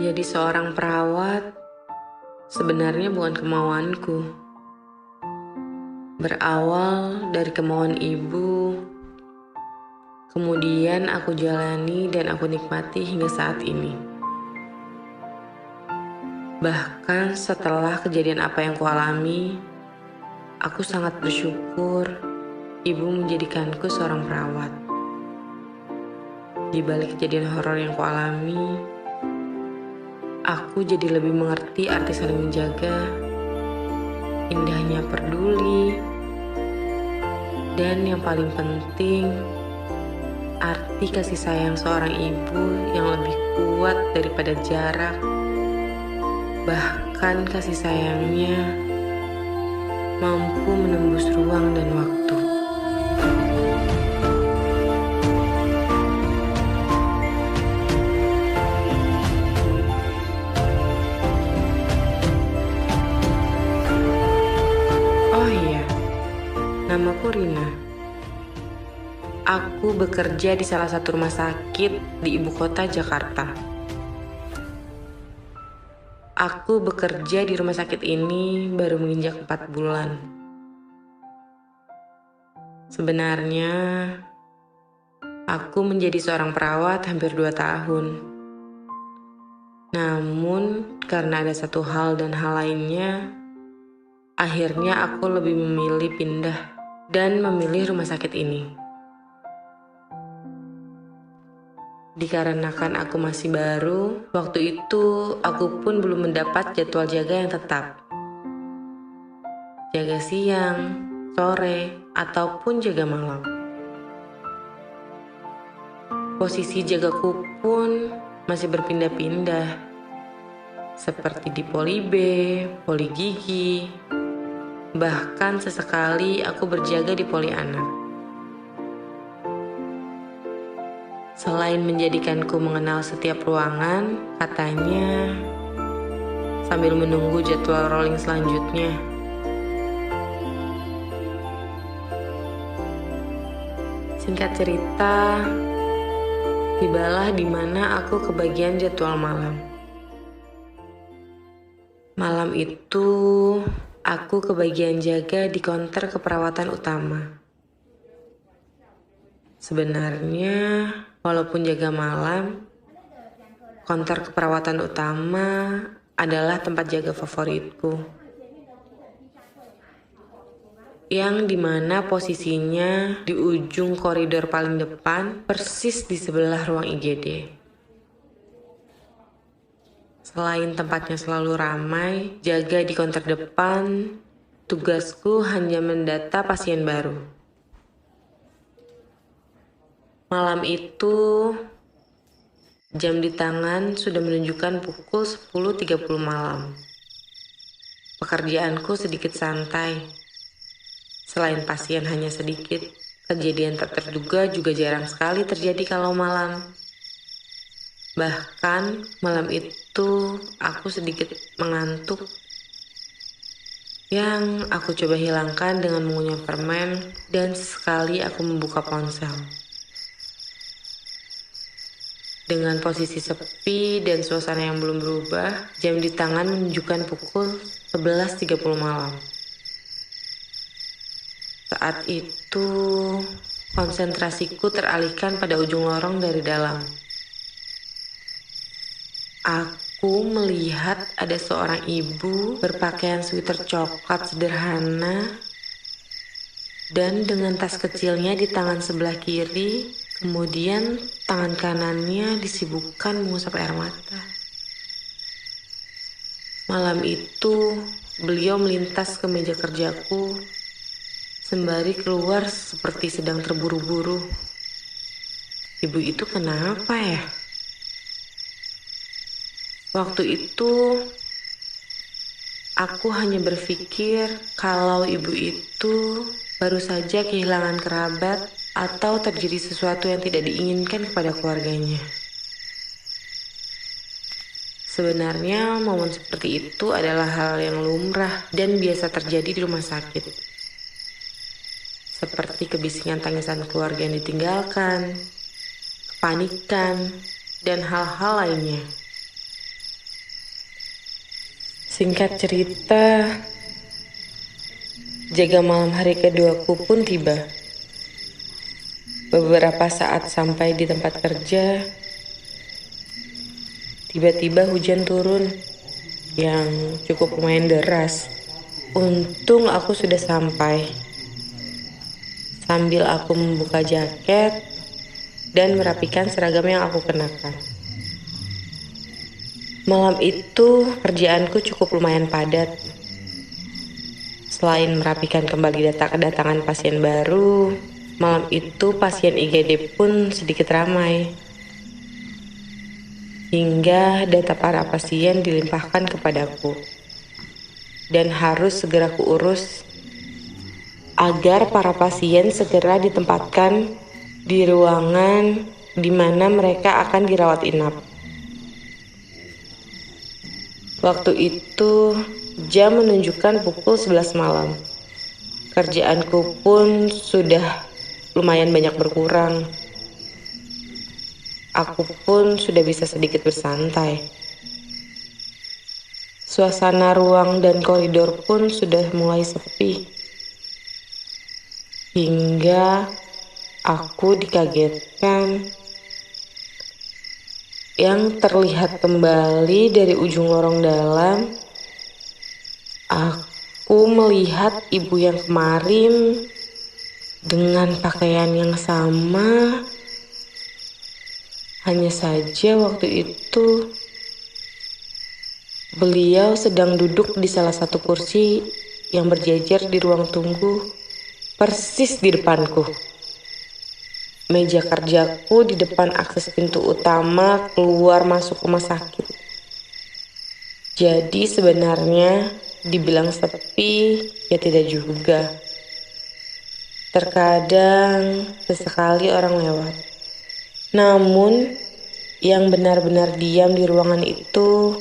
Menjadi seorang perawat sebenarnya bukan kemauanku. Berawal dari kemauan ibu, kemudian aku jalani dan aku nikmati hingga saat ini. Bahkan setelah kejadian apa yang kualami, aku sangat bersyukur ibu menjadikanku seorang perawat. Di balik kejadian horor yang kualami, aku jadi lebih mengerti arti saling menjaga, indahnya peduli, dan yang paling penting, arti kasih sayang seorang ibu yang lebih kuat daripada jarak. Bahkan kasih sayangnya mampu menembus ruang dan waktu. Oh iya, namaku Rina. Aku bekerja di salah satu rumah sakit di ibu kota Jakarta. Aku bekerja di rumah sakit ini baru menginjak 4 bulan. Sebenarnya, aku menjadi seorang perawat hampir 2 tahun. Namun, karena ada satu hal dan hal lainnya, akhirnya aku lebih memilih pindah dan memilih rumah sakit ini. Dikarenakan aku masih baru, waktu itu aku pun belum mendapat jadwal jaga yang tetap. Jaga siang, sore, ataupun jaga malam. Posisi jagaku pun masih berpindah-pindah, seperti di poli B, poli gigi, bahkan sesekali aku berjaga di poli anak. Selain menjadikanku mengenal setiap ruangan, katanya sambil menunggu jadwal rolling selanjutnya. Singkat cerita, tibalah di mana aku kebagian jadwal malam. Malam itu, aku kebagian jaga di counter keperawatan utama. Sebenarnya, walaupun jaga malam, counter keperawatan utama adalah tempat jaga favoritku. Yang dimana posisinya di ujung koridor paling depan, persis di sebelah ruang IGD. Selain tempatnya selalu ramai, jaga di counter depan, tugasku hanya mendata pasien baru. Malam itu, jam di tangan sudah menunjukkan pukul 10.30 malam. Pekerjaanku sedikit santai. Selain pasien hanya sedikit, kejadian tak terduga juga jarang sekali terjadi kalau malam. Bahkan malam itu aku sedikit mengantuk. Yang aku coba hilangkan dengan mengunyah permen dan sesekali aku membuka ponsel. Dengan posisi sepi dan suasana yang belum berubah, jam di tangan menunjukkan pukul 11.30 malam. Saat itu, konsentrasiku teralihkan pada ujung lorong dari dalam. Aku melihat ada seorang ibu berpakaian sweater coklat sederhana dan dengan tas kecilnya di tangan sebelah kiri, kemudian tangan kanannya disibukkan mengusap air mata. Malam itu, beliau melintas ke meja kerjaku, sembari keluar seperti sedang terburu-buru. Ibu itu kenapa ya? Waktu itu, aku hanya berpikir kalau ibu itu baru saja kehilangan kerabat atau terjadi sesuatu yang tidak diinginkan kepada keluarganya. Sebenarnya momen seperti itu adalah hal yang lumrah dan biasa terjadi di rumah sakit. Seperti kebisingan tangisan keluarga yang ditinggalkan, kepanikan, dan hal-hal lainnya. Singkat cerita, jaga malam hari keduaku pun tiba. Beberapa saat sampai di tempat kerja, tiba-tiba hujan turun yang cukup lumayan deras. Untung aku sudah sampai. Sambil aku membuka jaket dan merapikan seragam yang aku kenakan. Malam itu kerjaanku cukup lumayan padat. Selain merapikan kembali data kedatangan pasien baru, malam itu pasien IGD pun sedikit ramai. Hingga data para pasien dilimpahkan kepadaku. Dan harus segera kuurus agar para pasien segera ditempatkan di ruangan di mana mereka akan dirawat inap. Waktu itu jam menunjukkan pukul 11 malam. Kerjaanku pun sudah lumayan banyak berkurang. Aku pun sudah bisa sedikit bersantai. Suasana ruang dan koridor pun sudah mulai sepi. Hingga aku dikagetkan yang terlihat kembali dari ujung lorong dalam. Aku melihat ibu yang kemarin dengan pakaian yang sama. Hanya saja waktu itu beliau sedang duduk di salah satu kursi yang berjejer di ruang tunggu, persis di depanku. Meja kerjaku di depan akses pintu utama keluar masuk rumah sakit. Jadi sebenarnya dibilang sepi, ya tidak juga. Terkadang sesekali orang lewat. Namun yang benar-benar diam di ruangan itu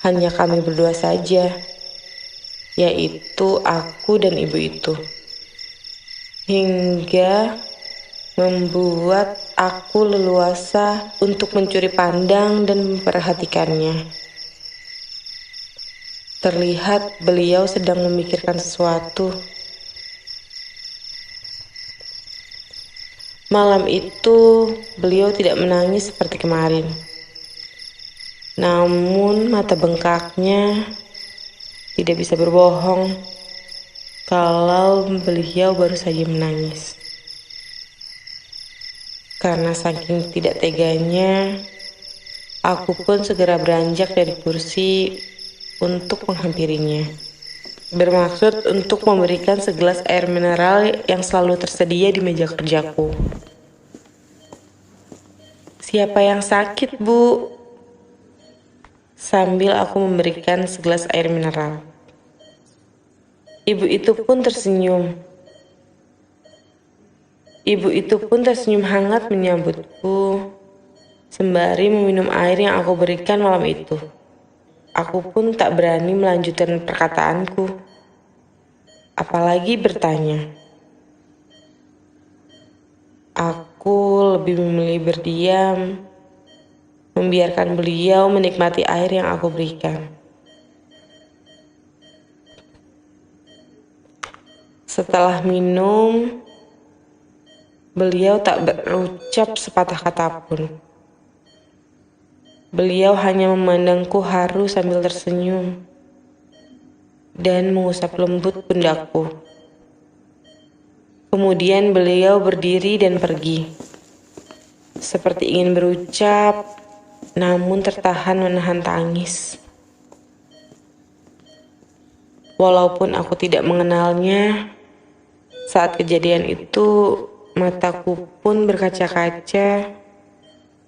hanya kami berdua saja, yaitu aku dan ibu itu. Hingga membuat aku leluasa untuk mencuri pandang dan memperhatikannya. Terlihat beliau sedang memikirkan sesuatu. Malam itu beliau tidak menangis seperti kemarin. Namun mata bengkaknya tidak bisa berbohong kalau beliau baru saja menangis. Karena saking tidak teganya, aku pun segera beranjak dari kursi untuk menghampirinya. Bermaksud untuk memberikan segelas air mineral yang selalu tersedia di meja kerjaku. "Siapa yang sakit, Bu?" Sambil aku memberikan segelas air mineral. Ibu itu pun tersenyum. Hangat menyambutku, sembari meminum air yang aku berikan malam itu. Aku pun tak berani melanjutkan perkataanku, apalagi bertanya. Aku lebih memilih berdiam, membiarkan beliau menikmati air yang aku berikan. Setelah minum, beliau tak berucap sepatah kata pun. Beliau hanya memandangku haru sambil tersenyum dan mengusap lembut pundakku. Kemudian beliau berdiri dan pergi, seperti ingin berucap, namun tertahan menahan tangis. Walaupun aku tidak mengenalnya, saat kejadian itu mataku pun berkaca-kaca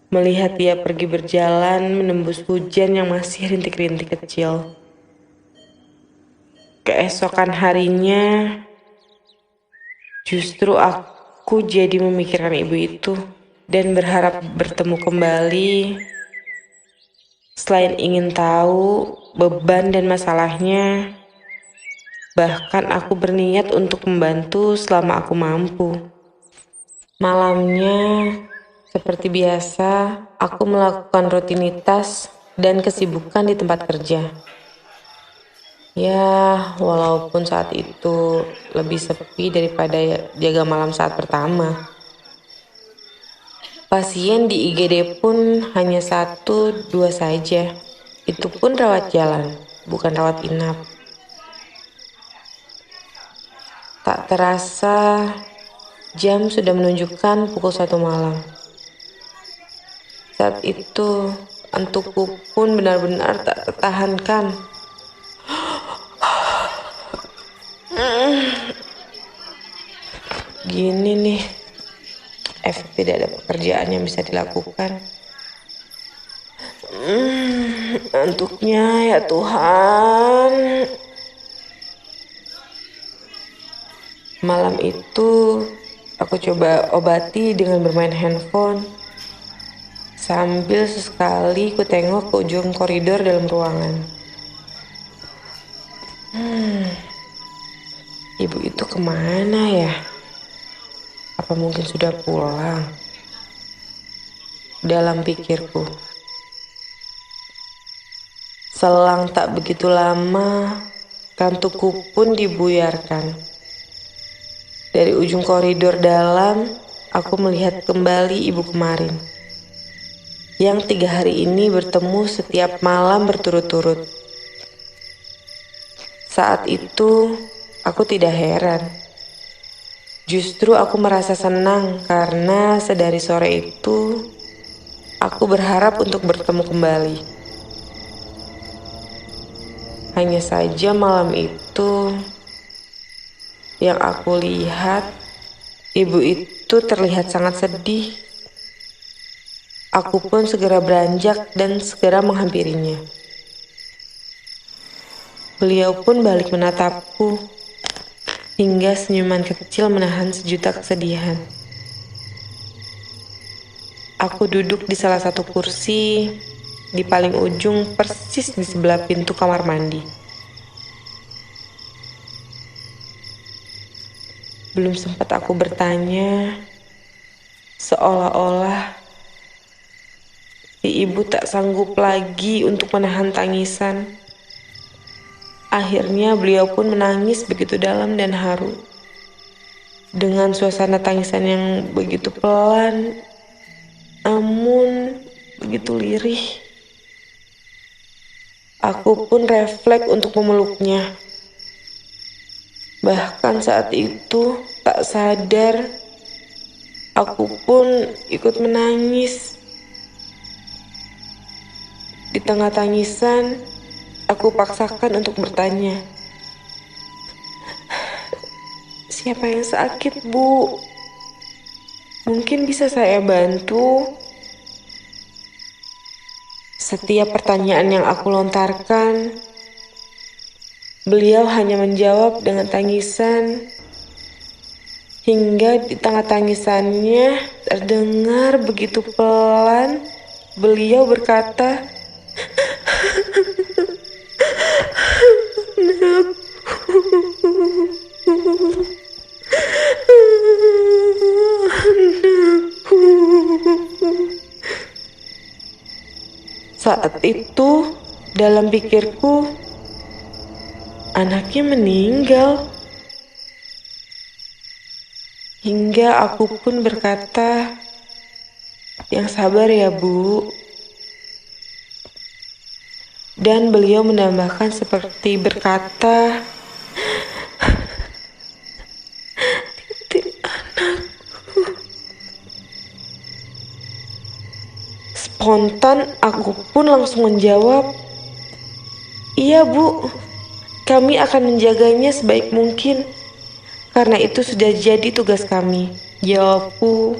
melihat dia pergi berjalan menembus hujan yang masih rintik-rintik kecil. Keesokan harinya, justru aku jadi memikirkan ibu itu dan berharap bertemu kembali. Selain ingin tahu beban dan masalahnya, bahkan aku berniat untuk membantu selama aku mampu. Malamnya, seperti biasa, aku melakukan rutinitas dan kesibukan di tempat kerja. Ya, walaupun saat itu lebih sepi daripada jaga malam saat pertama. Pasien di IGD pun hanya satu dua saja. Itu pun rawat jalan, bukan rawat inap. Tak terasa jam sudah menunjukkan pukul 1 malam. Saat itu antukku pun benar-benar tak tertahankan. Gini nih, efek tidak ada pekerjaan yang bisa dilakukan. Antuknya ya Tuhan. Malam itu aku coba obati dengan bermain handphone. Sambil sesekali ku tengok ke ujung koridor dalam ruangan. Ibu itu kemana ya? Apa mungkin sudah pulang? Dalam pikirku. Selang tak begitu lama, kantukku pun dibuyarkan. Dari ujung koridor dalam, aku melihat kembali ibu kemarin. Yang 3 hari ini bertemu setiap malam berturut-turut. Saat itu, aku tidak heran. Justru aku merasa senang karena sedari sore itu, aku berharap untuk bertemu kembali. Hanya saja malam itu, yang aku lihat, ibu itu terlihat sangat sedih. Aku pun segera beranjak dan segera menghampirinya. Beliau pun balik menatapku, hingga senyuman kecil menahan sejuta kesedihan. Aku duduk di salah satu kursi, di paling ujung persis di sebelah pintu kamar mandi. Belum sempat aku bertanya, seolah-olah si ibu tak sanggup lagi untuk menahan tangisan. Akhirnya beliau pun menangis begitu dalam dan haru. Dengan suasana tangisan yang begitu pelan, namun begitu lirih. Aku pun refleks untuk memeluknya. Bahkan saat itu tak sadar, aku pun ikut menangis. Di tengah tangisan, aku paksakan untuk bertanya. Siapa yang sakit, Bu? Mungkin bisa saya bantu? Setiap pertanyaan yang aku lontarkan, beliau hanya menjawab dengan tangisan. Hingga di tengah tangisannya terdengar begitu pelan, beliau berkata, Saat itu, dalam pikirku, anaknya meninggal. Hingga aku pun berkata, yang sabar ya Bu. Dan beliau menambahkan seperti berkata, titik anakku. Spontan aku pun langsung menjawab, iya Bu, kami akan menjaganya sebaik mungkin. Karena itu sudah jadi tugas kami, jawabku.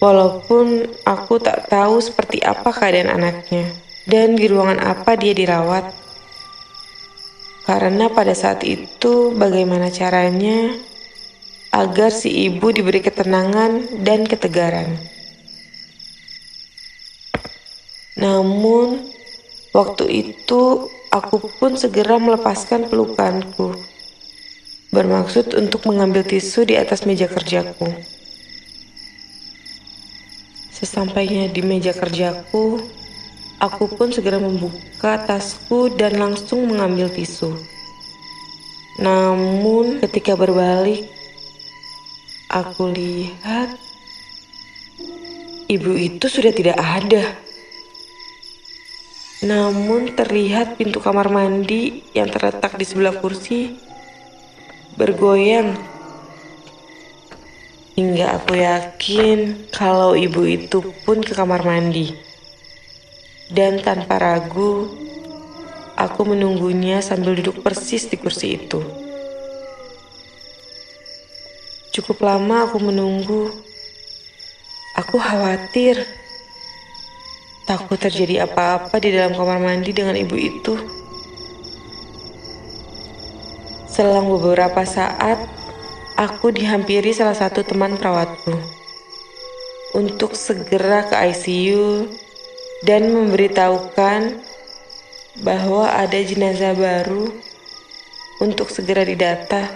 Walaupun aku tak tahu seperti apa keadaan anaknya dan di ruangan apa dia dirawat. Karena pada saat itu bagaimana caranya agar si ibu diberi ketenangan dan ketegaran. Namun waktu itu aku pun segera melepaskan pelukanku, bermaksud untuk mengambil tisu di atas meja kerjaku. Sesampainya di meja kerjaku, aku pun segera membuka tasku dan langsung mengambil tisu. Namun ketika berbalik, aku lihat ibu itu sudah tidak ada. Namun terlihat pintu kamar mandi yang terletak di sebelah kursi bergoyang. Hingga aku yakin kalau ibu itu pun ke kamar mandi. Dan tanpa ragu, aku menunggunya sambil duduk persis di kursi itu. Cukup lama aku menunggu. Aku khawatir. Takut terjadi apa-apa di dalam kamar mandi dengan ibu itu. Selang beberapa saat, aku dihampiri salah satu teman perawatku untuk segera ke ICU dan memberitahukan bahwa ada jenazah baru untuk segera didata,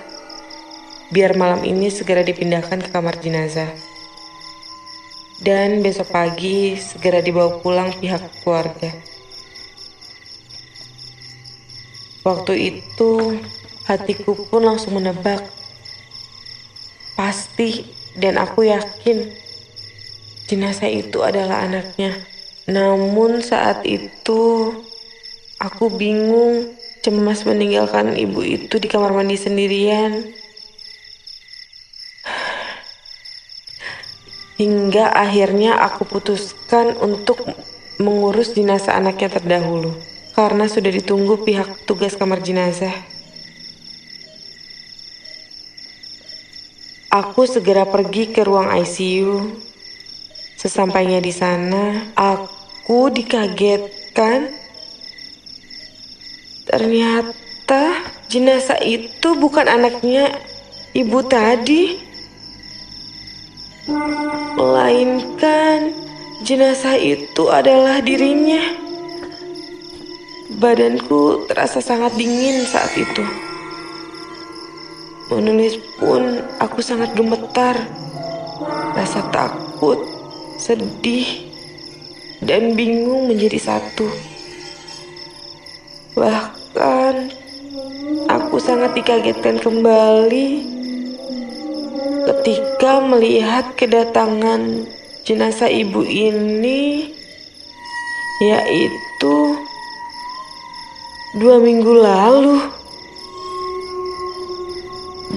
biar malam ini segera dipindahkan ke kamar jenazah. Dan besok pagi segera dibawa pulang pihak keluarga. Waktu itu hatiku pun langsung menebak. Pasti dan aku yakin jenazah itu adalah anaknya. Namun saat itu aku bingung, cemas meninggalkan ibu itu di kamar mandi sendirian. Hingga akhirnya aku putuskan untuk mengurus jenazah anaknya terdahulu, karena sudah ditunggu pihak tugas kamar jenazah. Aku segera pergi ke ruang ICU. Sesampainya di sana, aku dikagetkan. Ternyata jenazah itu bukan anaknya ibu tadi, melainkan jenazah itu adalah dirinya. Badanku terasa sangat dingin saat itu. Menulis pun aku sangat gemetar. Rasa takut, sedih, dan bingung menjadi satu. Bahkan aku sangat dikagetkan kembali ketika melihat kedatangan jenazah ibu ini, yaitu 2 minggu lalu.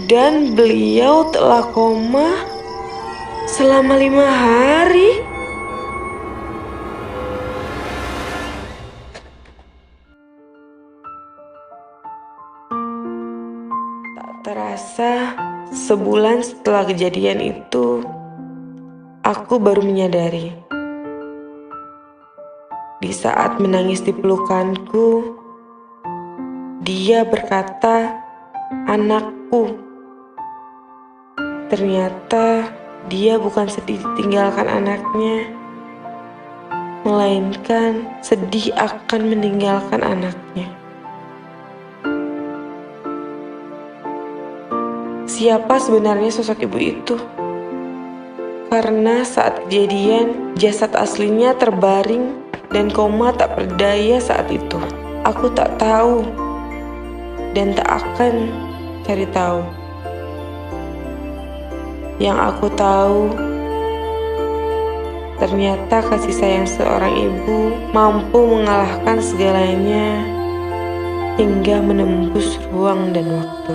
Dan beliau telah koma selama 5 hari. Tak terasa, sebulan setelah kejadian itu, aku baru menyadari. Di saat menangis di pelukanku, dia berkata, "Anakku." Ternyata dia bukan sedih ditinggalkan anaknya, melainkan sedih akan meninggalkan anaknya. Siapa sebenarnya sosok ibu itu? Karena saat kejadian, jasad aslinya terbaring dan koma tak berdaya saat itu. Aku tak tahu dan tak akan cari tahu. Yang aku tahu, ternyata kasih sayang seorang ibu mampu mengalahkan segalanya hingga menembus ruang dan waktu.